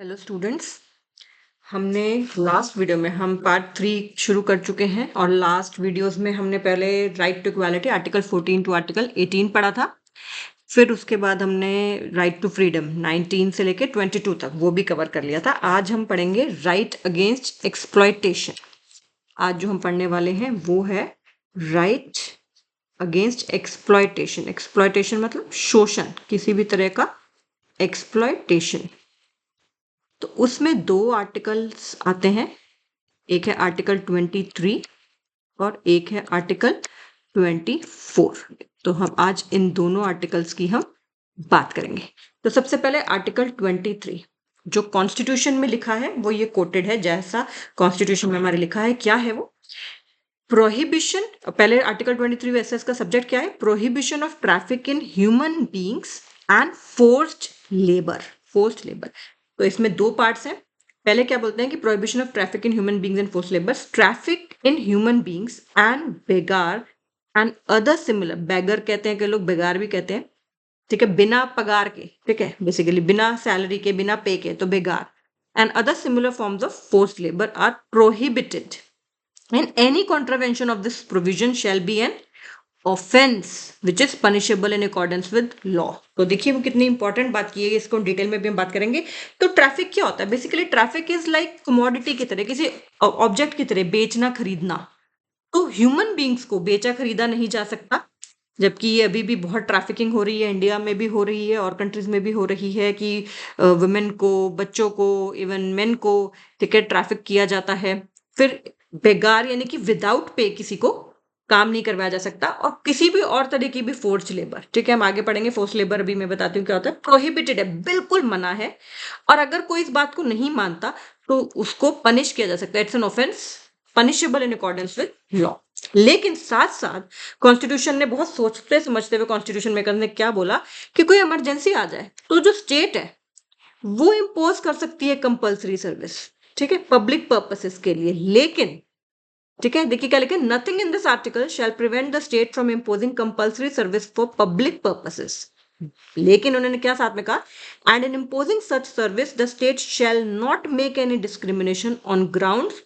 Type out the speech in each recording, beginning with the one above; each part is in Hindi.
Hello students. हमने लास्ट वीडियो में हम पार्ट 3 शुरू कर चुके हैं और लास्ट वीडियोस में हमने पहले right to equality article 14 to article 18 पढ़ा था। फिर उसके बाद हमने राइट टू फ्रीडम 19 से लेके 22 तक वो भी कवर कर लिया था। आज हम पढ़ेंगे राइट अगेंस्ट एक्सप्लॉयटेशन। आज जो हम पढ़ने वाले हैं वो है राइट अगेंस्ट एक्सप्लॉयटेशन। एक्सप्लॉयटेशन मतलब शोषण, किसी भी तरह का एक्सप्लॉयटेशन। तो उसमें दो आर्टिकल्स आते हैं, एक है आर्टिकल 23 और एक है आर्टिकल 24। तो हम आज इन दोनों आर्टिकल्स की हम बात करेंगे। तो सबसे पहले आर्टिकल 23 जो कॉन्स्टिट्यूशन में लिखा है वो ये कोटेड है, जैसा कॉन्स्टिट्यूशन में हमारे लिखा है। क्या है वो? प्रोहिबिशन। पहले आर्टिकल 23 वैसे इसका सब्जेक्ट क्या है? Prohibition of traffic in human beings and forced labour. Forced labour. तो इसमें दो पार्ट्स हैं। पहले क्या बोलते हैं कि prohibition of traffic in human beings and forced labour. Traffic in human beings and begar and other similar. Begar कहते हैं कि लोग, बेगार भी कहते हैं, ठीक है, बिना पगार के, ठीक है, बेसिकली बिना सैलरी के, बिना पे के, तो begar. And other similar forms of forced labour are prohibited and any contravention of this provision shall be an offense which is punishable in accordance with law। तो देखिए वो कितनी इंपॉर्टेंट बात की है, इसको डिटेल में भी हम बात करेंगे। तो ट्रैफिक क्या होता है? Basically traffic is like commodity की तरह, किसी ऑब्जेक्ट की तरह बेचना खरीदना। तो ह्यूमन बींग्स को बेचा खरीदा नहीं जा सकता, जबकि ये अभी भी बहुत ट्रैफिकिंग हो रही है, इंडिया में भी हो रही है और कंट्रीज में भी हो रही है कि वुमेन को, बच्चों को, इवन मेन को, ठीक है, ट्रैफिक किया जाता है। फिर बेगार यानी कि विदाउट पे किसी को काम नहीं करवाया जा सकता, और किसी भी और तरह की भी फोर्स्ड लेबर, ठीक है, हम आगे पढ़ेंगे। फोर्स्ड लेबर अभी मैं बताती हूँ क्या होता है। प्रोहिबिटेड है, बिल्कुल मना है, और अगर कोई इस बात को नहीं मानता तो उसको पनिश किया जा सकता है। It's an offence punishable in accordance with law. लेकिन साथ साथ कॉन्स्टिट्यूशन ने बहुत सोचते समझते हुए कॉन्स्टिट्यूशन मेकर ने क्या बोला कि कोई इमरजेंसी आ जाए तो जो स्टेट है वो इम्पोज कर सकती है कंपल्सरी सर्विस, ठीक है, पब्लिक पर्पसेस के लिए। लेकिन, ठीक है, देखिए क्या लिखे, nothing in this article shall prevent the state from imposing compulsory service for public purposes. लेकिन उन्होंने क्या साथ में कहा? And in imposing such service the state shall not make any discrimination on grounds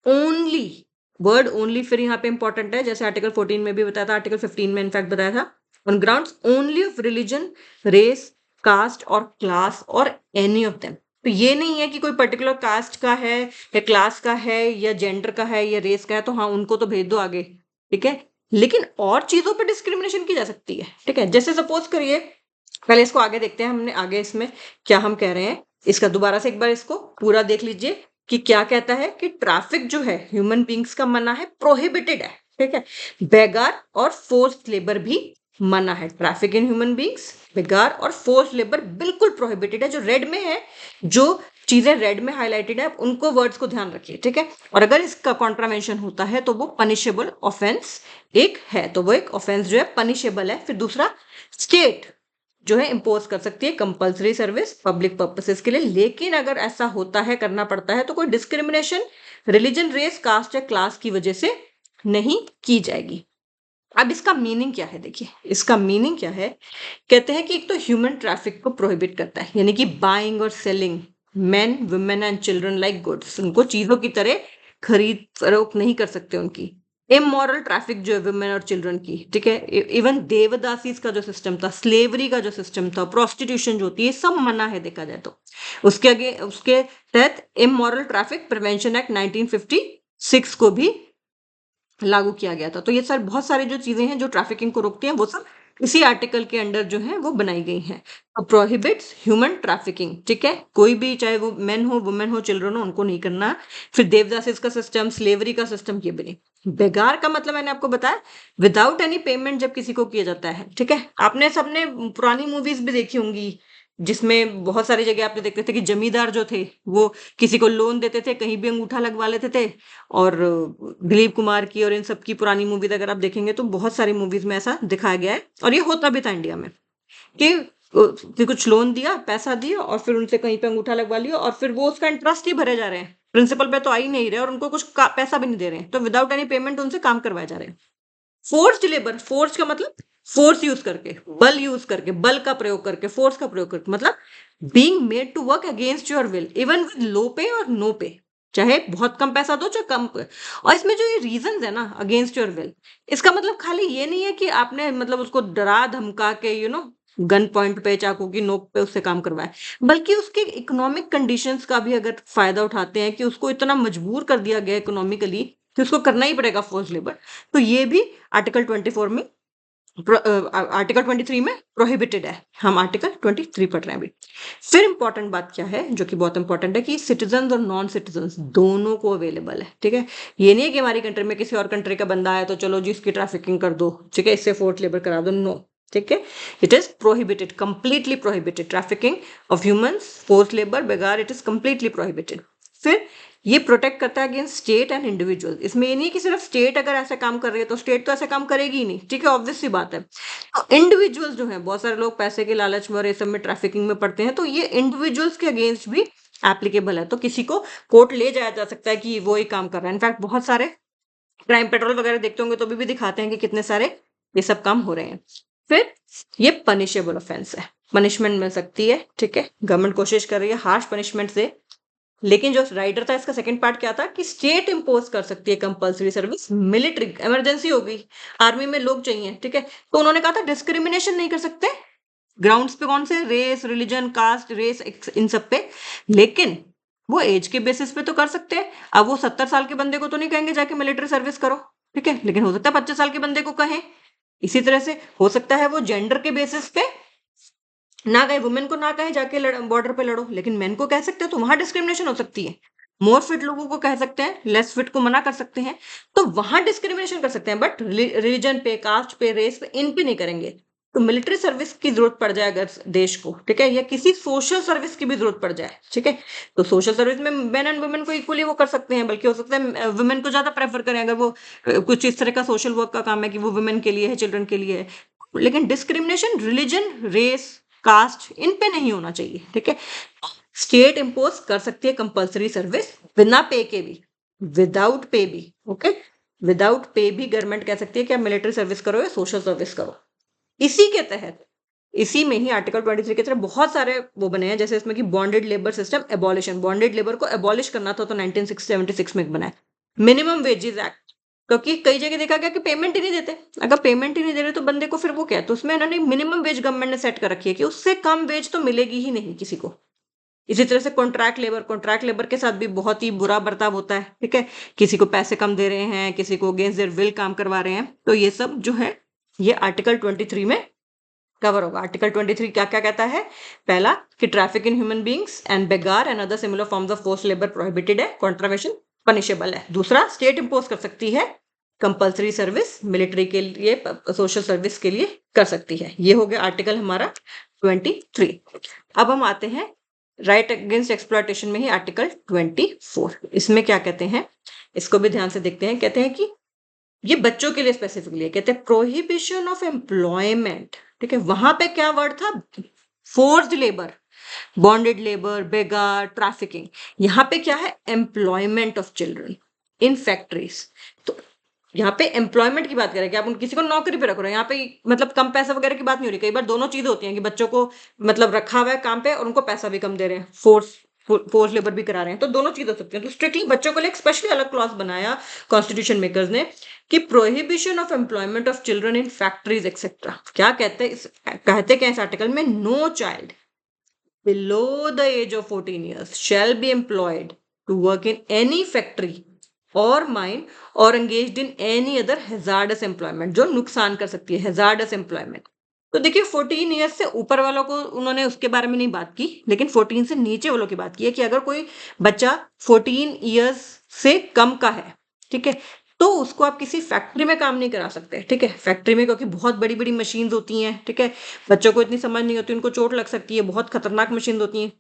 only. Word only फिर यहाँ पे इंपॉर्टेंट है, जैसे आर्टिकल 14 में भी बताया था, आर्टिकल 15 में इनफैक्ट बताया था। On grounds only of religion, race, caste और क्लास और एनी ऑफ देम। तो ये नहीं है कि कोई पर्टिकुलर कास्ट का है या क्लास का है या जेंडर का है या रेस का है तो हाँ उनको तो भेज दो आगे, ठीक है। लेकिन और चीजों पर डिस्क्रिमिनेशन की जा सकती है, ठीक है। जैसे सपोज करिए, पहले इसको आगे देखते हैं, हमने आगे इसमें क्या हम कह रहे हैं, इसका दोबारा से एक बार इसको पूरा देख लीजिए कि क्या कहता है कि ट्रैफिक जो है ह्यूमन बींग्स का मना है, प्रोहिबिटेड है, ठीक है। बेगार और फोर्स्ड लेबर भी मना है। ट्रैफिक इन ह्यूमन बींग्स, बेगार और फोर्स्ड लेबर बिल्कुल प्रोहिबिटेड है। जो रेड में है, जो चीजें रेड में हाईलाइटेड है, उनको वर्ड्स को ध्यान रखिए, ठीक है। और अगर इसका कॉन्ट्रावेंशन होता है तो वो पनिशेबल ऑफेंस एक है, तो वो एक ऑफेंस जो है पनिशेबल है। फिर दूसरा, स्टेट जो है इम्पोज कर सकती है कंपल्सरी सर्विस पब्लिक पर्पसेस के लिए। लेकिन अगर ऐसा होता है, करना पड़ता है, तो कोई डिस्क्रिमिनेशन रिलीजन, रेस, कास्ट या क्लास की वजह से नहीं की जाएगी। अब इसका मीनिंग क्या है? देखिए इसका मीनिंग क्या है। कहते हैं कि एक तो ह्यूमन ट्रैफिक को प्रोहिबिट करता है, यानी कि बाइंग और selling main, women and children like goods. उनको चीजों की तरह खरीद फरोख्त नहीं कर सकते उनकी। इमोरल ट्रैफिक जो है वुमेन और चिल्ड्रन की, ठीक है। इवन देवदासीज का जो सिस्टम था, स्लेवरी का जो सिस्टम था, प्रोस्टिट्यूशन जो होती है, सब मना है देखा जाए तो। उसके आगे, उसके तहत इमोरल ट्रैफिक प्रिवेंशन एक्ट 1956 को भी लागू किया गया था। तो ये सर बहुत सारी जो चीजें हैं जो ट्रैफिकिंग को रोकती हैं, वो सब इसी आर्टिकल के अंडर जो है वो बनाई गई हैं। प्रोहिबिट्स ह्यूमन ट्रैफिकिंग, ठीक है, कोई भी, चाहे वो मेन हो, वुमेन हो, चिल्ड्रन हो, उनको नहीं करना। फिर देवदासीज का सिस्टम, स्लेवरी का सिस्टम, ये भी नहीं। बेगार का मतलब मैंने आपको बताया, विदाउट एनी पेमेंट जब किसी को किया जाता है, ठीक है। आपने सबने पुरानी मूवीज भी देखी होंगी जिसमें बहुत सारी जगह आपने देखते थे कि जमींदार जो थे वो किसी को लोन देते थे, कहीं भी अंगूठा लगवा लेते थे। और दिलीप कुमार की और इन सब की पुरानी मूवीज अगर आप देखेंगे तो बहुत सारी मूवीज में ऐसा दिखाया गया है, और ये होता भी था इंडिया में कि कुछ लोन दिया, पैसा दिया और फिर उनसे कहीं पे अंगूठा लगवा लिया, और फिर वो उसका इंटरेस्ट ही भरे जा रहे हैं, प्रिंसिपल पे तो आ ही नहीं रहे, और उनको कुछ पैसा भी नहीं दे रहे हैं, तो विदाउट एनी पेमेंट उनसे काम करवाए जा रहे हैं। फोर्स्ड लेबर, फोर्स का मतलब फोर्स यूज करके, बल यूज करके, बल का प्रयोग करके, फोर्स का प्रयोग करके, मतलब being made to work against your will even with low pay और नो पे, चाहे बहुत कम पैसा दो चाहे कम पे। और इसमें जो ये रीजंस है ना अगेंस्ट योर विल, इसका मतलब खाली ये नहीं है कि आपने मतलब उसको डरा धमका के गन पॉइंट पे, चाकू की नोक पे उससे काम करवाया, बल्कि उसके इकोनॉमिक कंडीशंस का भी अगर फायदा उठाते हैं कि उसको इतना मजबूर कर दिया गया इकोनॉमिकली कि उसको करना ही पड़ेगा फोर्स लेबर, तो ये भी आर्टिकल 24 में, आर्टिकल 23 में प्रोहिबिटेड है। हम आर्टिकल 23 पढ़ रहे हैं अभी। फिर इंपॉर्टेंट बात क्या है जो कि बहुत इंपॉर्टेंट है कि सिटीजन और नॉन सिटीजन दोनों को अवेलेबल है, ठीक है। ये नहीं है कि हमारी कंट्री में किसी और कंट्री का बंदा है तो चलो जी इसकी ट्रैफिकिंग कर दो, ठीक है, इससे फोर्स लेबर करा दो, नो, ठीक है। It is prohibited, completely prohibited, trafficking of humans, force labour, begar, it is completely prohibited. फिर ये प्रोटेक्ट करता है अगेंस्ट स्टेट एंड इंडिविजुअल। इसमें ये नहीं कि सिर्फ स्टेट अगर ऐसे काम कर रही है तो स्टेट तो ऐसे काम करेगी ही नहीं, ठीक है, ऑब्वियस सी बात है। तो इंडिविजुअल्स जो है, बहुत सारे लोग पैसे के लालच में और ये सब में ट्रैफिकिंग में पड़ते हैं, तो ये इंडिविजुअल्स के अगेंस्ट भी एप्लीकेबल है। तो किसी को कोर्ट ले जाया जा सकता है कि वो ही काम कर रहा है। इनफैक्ट बहुत सारे क्राइम पेट्रोल वगैरह देखते होंगे तो भी दिखाते हैं कि कितने सारे ये सब काम हो रहे हैं। फिर ये पनिशेबल ऑफेंस है, पनिशमेंट मिल सकती है, ठीक है। गवर्नमेंट कोशिश कर रही है हार्श पनिशमेंट से, लेकिन जो राइटर था इसका सेकंड पार्ट क्या था कि स्टेट इंपोज कर सकती है कंपलसरी सर्विस, मिलिट्री इमरजेंसी हो गई, आर्मी में लोग चाहिए, ठीक है, तो उन्होंने कहा था डिस्क्रिमिनेशन नहीं कर सकते ग्राउंड्स पे, कौन से, रेस, रिलीजन, कास्ट, रेस, इन सब पे, लेकिन वो एज के बेसिस पे तो कर सकते हैं। अब वो 70 साल के बंदे को तो नहीं कहेंगे जाके मिलिट्री सर्विस करो, ठीक है, लेकिन हो सकता है 25 साल के बंदे को कहें। इसी तरह से हो सकता है वो जेंडर के बेसिस पे ना कहे, वुमेन को ना कहे जाके बॉर्डर पे लड़ो, लेकिन मेन को कह सकते हो, तो वहां डिस्क्रिमिनेशन हो सकती है। मोर फिट लोगों को कह सकते हैं, लेस फिट को मना कर सकते हैं, तो वहां डिस्क्रिमिनेशन कर सकते हैं, बट रिलीजन पे, कास्ट पे, रेस पे, इन पे नहीं करेंगे। तो मिलिट्री सर्विस की जरूरत पड़ जाए अगर देश को, ठीक है, या किसी सोशल सर्विस की भी जरूरत पड़ जाए, ठीक है, तो सोशल सर्विस में मेन एंड वुमेन को इक्वली वो कर सकते हैं, बल्कि हो सकता है वुमेन को ज्यादा प्रेफर करें अगर वो कुछ इस तरह का सोशल वर्क का काम है कि वो वुमेन के लिए है, चिल्ड्रन के लिए है। लेकिन डिस्क्रिमिनेशन रिलीजन, रेस, कास्ट, इन पे नहीं होना चाहिए, ठीक है। स्टेट इंपोज कर सकती है कंपलसरी सर्विस बिना पे के भी, विदाउट पे भी, ओके, विदाउट पे भी गवर्नमेंट कह सकती है कि आप मिलिट्री सर्विस करो या सोशल सर्विस करो। इसी के तहत, इसी में ही आर्टिकल 23 के तहत बहुत सारे वो बने हैं, जैसे इसमें कि bonded labour system abolition, bonded labour को एबॉलिश करना था तो 1976 में बना है। मिनिमम वेजेस एक्ट, क्योंकि कई जगह देखा गया कि पेमेंट ही नहीं देते, अगर पेमेंट ही नहीं दे रहे तो बंदे को फिर वो क्या है, तो उसमें इन्होंने मिनिमम वेज गवर्नमेंट ने सेट कर रखी है कि उससे कम वेज तो मिलेगी ही नहीं किसी को। इसी तरह से कॉन्ट्रैक्ट लेबर के साथ भी बहुत ही बुरा बर्ताव होता है, ठीक है, किसी को पैसे कम दे रहे हैं, किसी को अगेंस्ट देयर विल काम करवा रहे हैं, तो ये सब जो है ये आर्टिकल 23 में कवर होगा। आर्टिकल 23 क्या क्या कहता है? पहला कि traffic in human beings and begar and other similar forms of force labour prohibited है, कॉन्ट्रावेशन पनिशेबल है। दूसरा, स्टेट इंपोज कर सकती है कंपलसरी सर्विस, मिलिट्री के लिए, सोशल सर्विस के लिए कर सकती है। ये हो गया आर्टिकल हमारा 23। अब हम आते हैं राइट अगेंस्ट एक्सप्लॉयटेशन में ही आर्टिकल 24। इसमें क्या कहते हैं, इसको भी ध्यान से देखते हैं। कहते हैं कि ये बच्चों के लिए स्पेसिफिकली है, कहते हैं प्रोहिबिशन ऑफ एम्प्लॉयमेंट, ठीक है, वहां पे क्या वर्ड था, forced labour, bonded labour, begar, trafficking. यहाँ पे क्या है, employment of children in factories. तो यहाँ पे एम्प्लॉयमेंट की बात करें कि आप किसी को नौकरी पे रख रहे हो, यहाँ पे मतलब कम पैसा वगैरह की बात नहीं हो रही। कई बार दोनों चीजें होती हैं कि बच्चों को मतलब रखा हुआ है काम पे और उनको पैसा भी कम दे रहे हैं, फोर्स लेबर भी करा रहे हैं, तो दोनों चीज हो सकती है। तो स्ट्रिक्टली बच्चों के लिए एक स्पेशली अलग क्लॉज बनाया कॉन्स्टिट्यूशन मेकर्स ने कि prohibition of employment of children in factories etcetera. क्या कहते हैं, कहते क्या इस आर्टिकल में, no child below the age of 14 years shall be employed to work in any factory or mine or engaged in any other hazardous employment, जो नुकसान कर सकती है, hazardous employment। तो देखिए 14 ईयर्स से ऊपर वालों को उन्होंने उसके बारे में नहीं बात की, लेकिन 14 से नीचे वालों की बात की है कि अगर कोई बच्चा 14 ईयर्स से कम का है, ठीक है, तो उसको आप किसी फैक्ट्री में काम नहीं करा सकते, ठीक है, फैक्ट्री में क्योंकि बहुत बड़ी बड़ी मशीन्स होती हैं, ठीक है, बच्चों को इतनी समझ नहीं होती, उनको चोट लग सकती है, बहुत खतरनाक मशीन होती हैं।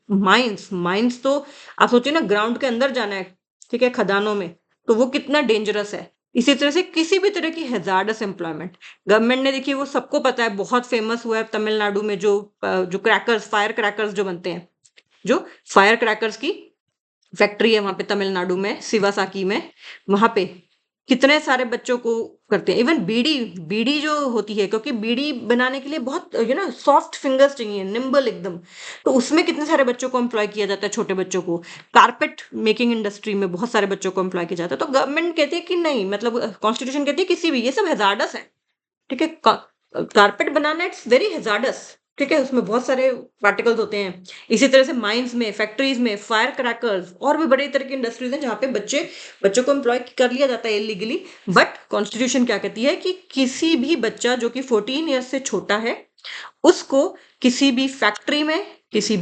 माइंस तो आप सोचिए ना, ग्राउंड के अंदर जाना है, ठीक है, खदानों में, तो वो कितना डेंजरस है। इसी तरह से किसी भी तरह की हैजार्डस एम्प्लॉयमेंट गवर्नमेंट ने, देखिए वो सबको पता है, बहुत फेमस हुआ है तमिलनाडु में जो क्रैकर्स, फायर क्रैकर्स जो बनते हैं, जो फायर क्रैकर्स की फैक्ट्री है वहां पे तमिलनाडु में, शिवासाकी में, वहां पे कितने सारे बच्चों को करते हैं। इवन बीड़ी बीड़ी जो होती है, क्योंकि बीड़ी बनाने के लिए बहुत सॉफ्ट फिंगर्स चाहिए, निम्बल एकदम, तो उसमें कितने सारे बच्चों को एम्प्लॉय किया जाता है, छोटे बच्चों को। कारपेट मेकिंग इंडस्ट्री में बहुत सारे बच्चों को एम्प्लॉय किया जाता है। तो गवर्नमेंट कहती है कि नहीं, मतलब कॉन्स्टिट्यूशन कहती है किसी भी, ये सब हैजार्डस है, ठीक है। Carpet banana it's very hazards, ठीक है, उसमें बहुत सारे पार्टिकल्स होते हैं। इसी तरह से माइंस में, फैक्ट्रीज में, फायर क्रैकर्स और भी बड़ी तरह की इंडस्ट्रीज हैं जहाँ पे बच्चों को एम्प्लॉय कर लिया जाता है इलीगली। बट कॉन्स्टिट्यूशन क्या कहती है कि किसी भी बच्चा जो कि 14 ईयर्स से छोटा है, उसको किसी भी फैक्ट्री में, किसी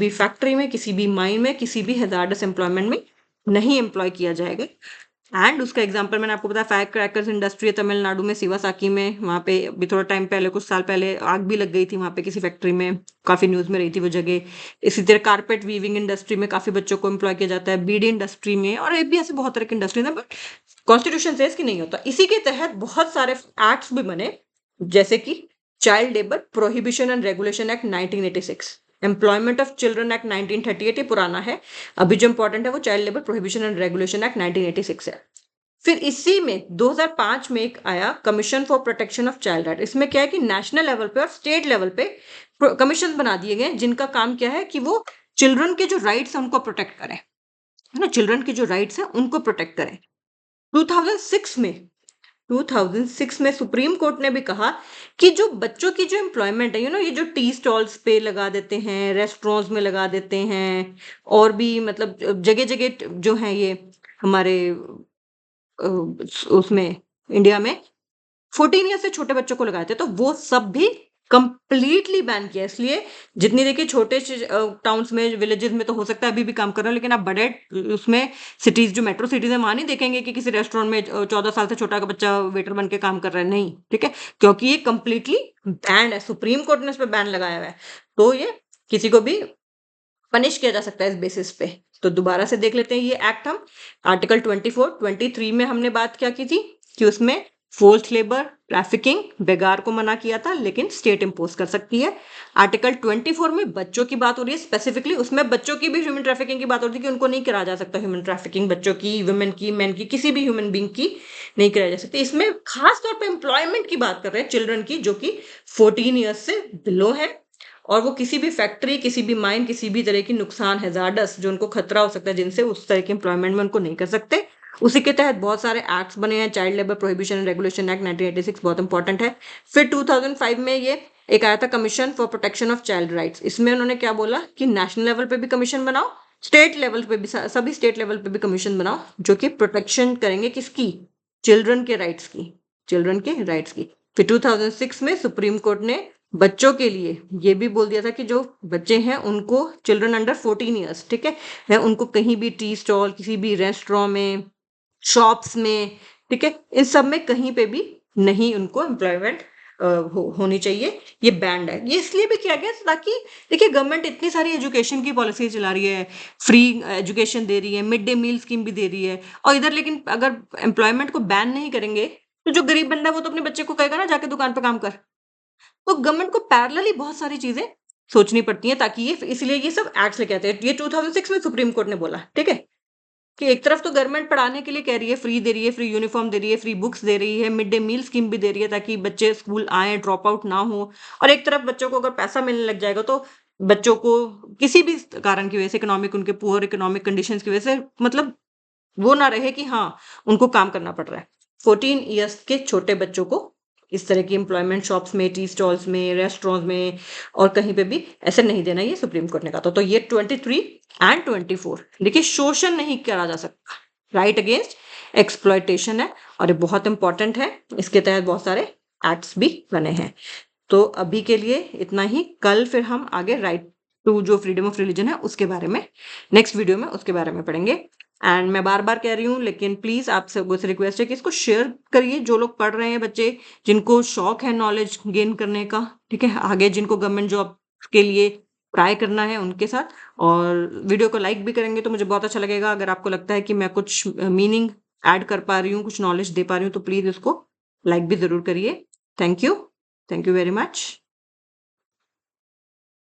भी माइन में, किसी भी हैजार्डस एम्प्लॉयमेंट में नहीं एम्प्लॉय किया जाएगा। एंड उसका एग्जांपल मैंने आपको बताया, फायर क्रैकर्स इंडस्ट्री है तमिलनाडु में, शिवासाकी में। वहाँ पे अभी थोड़ा टाइम पहले, कुछ साल पहले आग भी लग गई थी वहाँ पे किसी फैक्ट्री में, काफी न्यूज में रही थी वो जगह। इसी तरह कारपेट वीविंग इंडस्ट्री में काफी बच्चों को एम्प्लॉय किया जाता है, बीडी इंडस्ट्री में, और भी ऐसे बहुत तरह की इंडस्ट्रीज है। बट कॉन्स्टिट्यूशन से नहीं होता। इसी के तहत बहुत सारे एक्ट्स भी बने, जैसे कि child labour prohibition and regulation act 1986, employment of children act 1938, ये पुराना है। अभी जो इंपॉर्टेंट है वो child labour prohibition and regulation act 1986 है। फिर इसी में 2005 में एक आया commission for protection of child right. इसमें क्या है कि नेशनल लेवल पे और स्टेट लेवल पे कमीशन बना दिए गए, जिनका काम क्या है कि वो चिल्ड्रन के जो राइट्स हैं उनको प्रोटेक्ट करें, है ना, चिल्ड्रन के जो राइट्स हैं उनको प्रोटेक्ट करें। 2006 में 2006 में सुप्रीम कोर्ट ने भी कहा कि जो बच्चों की जो एम्प्लॉयमेंट है, ये जो टी स्टॉल्स पे लगा देते हैं, रेस्टोरेंट्स में लगा देते हैं, और भी मतलब जगह जगह जो है ये हमारे उसमें इंडिया में 14 ईयर से छोटे बच्चों को लगाए थे, तो वो सब भी कंप्लीटली बैन किया। इसलिए जितनी देखिए छोटे टाउन्स में, विलेजेस में तो हो सकता है अभी भी काम कर रहे हो, लेकिन आप बड़े उसमें सिटीज, जो मेट्रो सिटीज है, वहां नहीं देखेंगे कि किसी रेस्टोरेंट में 14 साल से छोटा का बच्चा वेटर बन के काम कर रहा है, नहीं, ठीक है, क्योंकि ये कंप्लीटली बैन है। सुप्रीम कोर्ट ने इस पर बैन लगाया हुआ है, तो ये किसी को भी पनिश किया जा सकता है इस बेसिस पे। तो दोबारा से देख लेते हैं ये एक्ट हम। आर्टिकल 24, 23 में हमने बात क्या की थी कि उसमें फोर्स्ड लेबर, ट्रैफिकिंग, बेगार को मना किया था, लेकिन स्टेट इंपोज कर सकती है। आर्टिकल 24 में बच्चों की बात हो रही है स्पेसिफिकली, उसमें बच्चों की भी ह्यूमन ट्रैफिकिंग की बात हो रही है कि उनको नहीं करा जा सकता ह्यूमन ट्रैफिकिंग, बच्चों की, वुमेन की, मैन की, किसी भी ह्यूमन बींग की नहीं कराई जा सकती। इसमें खास तौर पर एम्प्लॉयमेंट की बात कर रहे हैं चिल्ड्रन की, जो कि 14 ईयर्स से बिलो है, और वो किसी भी फैक्ट्री, किसी भी माइन, किसी भी तरह की नुकसान, हैजार्डस, जो उनको खतरा हो सकता है जिनसे, उस तरह के एम्प्लॉयमेंट में उनको नहीं कर सकते। उसी के तहत बहुत सारे एक्ट्स बने हैं। Child labour prohibition and regulation act 1986 बहुत इंपॉर्टेंट है। फिर 2005 में ये एक आया था commission for protection of child rights. इसमें उन्होंने क्या बोला कि नेशनल लेवल पे भी कमीशन बनाओ, स्टेट लेवल पे भी, सभी स्टेट लेवल पे भी कमीशन बनाओ, जो कि प्रोटेक्शन करेंगे किसकी, चिल्ड्रन के राइट्स की, चिल्ड्रन के राइट्स की। फिर 2006 में सुप्रीम कोर्ट ने बच्चों के लिए ये भी बोल दिया था कि जो बच्चे हैं उनको, चिल्ड्रन अंडर 14 ईयर्स, ठीक है, उनको कहीं भी टी स्टॉल, किसी भी रेस्टोरेंट में, शॉप्स में, ठीक है, इन सब में कहीं पे भी नहीं उनको एम्प्लॉयमेंट होनी चाहिए। ये बैंड है। ये इसलिए भी किया गया ताकि, देखिए, गवर्नमेंट इतनी सारी एजुकेशन की पॉलिसी चला रही है, फ्री एजुकेशन दे रही है, मिड डे मील स्कीम भी दे रही है, और इधर लेकिन अगर एम्प्लॉयमेंट को बैन नहीं करेंगे तो जो गरीब बंदा है वो तो अपने बच्चे को कहेगा ना जाके दुकान पे काम कर। तो गवर्नमेंट को पैरेलली बहुत सारी चीजें सोचनी पड़ती हैं, ताकि ये, इसलिए ये सब एक्ट्स लेके आते हैं। ये 2006 में सुप्रीम कोर्ट ने बोला, ठीक है, कि एक तरफ तो गवर्नमेंट पढ़ाने के लिए कह रही है, फ्री दे रही है, फ्री यूनिफॉर्म दे रही है, फ्री बुक्स दे रही है, मिड डे मील स्कीम भी दे रही है ताकि बच्चे स्कूल आए, ड्रॉप आउट ना हो, और एक तरफ बच्चों को अगर पैसा मिलने लग जाएगा तो बच्चों को किसी भी कारण की वजह से, इकोनॉमिक, उनके पुअर इकोनॉमिक कंडीशंस की वजह से, मतलब वो ना रहे कि हाँ उनको काम करना पड़ रहा है। 14 ईयर्स के छोटे बच्चों को इस तरह की एम्प्लॉयमेंट शॉप्स में, टी स्टॉल्स में, रेस्टोरेंट्स में और कहीं पे भी ऐसे नहीं देना, ये सुप्रीम कोर्ट ने कहा था। तो ये 23 एंड 24, देखिए, शोषण नहीं करा जा सकता, राइट अगेंस्ट एक्सप्लॉयटेशन है, और ये बहुत इंपॉर्टेंट है। इसके तहत बहुत सारे एक्ट्स भी बने हैं। तो अभी के लिए इतना ही। कल फिर हम आगे राइट टू जो फ्रीडम ऑफ रिलीजन है उसके बारे में, नेक्स्ट वीडियो में उसके बारे में पढ़ेंगे। एंड मैं बार बार कह रही हूँ, लेकिन प्लीज आप सबको से रिक्वेस्ट है कि इसको शेयर करिए, जो लोग पढ़ रहे हैं, बच्चे जिनको शौक है नॉलेज गेन करने का, ठीक है, आगे जिनको गवर्नमेंट जॉब के लिए ट्राई करना है उनके साथ। और वीडियो को लाइक भी करेंगे तो मुझे बहुत अच्छा लगेगा। अगर आपको लगता है कि मैं कुछ मीनिंग ऐड कर पा रही हूँ, कुछ नॉलेज दे पा रही हूँ, तो प्लीज उसको लाइक भी जरूर करिए। Thank you very much.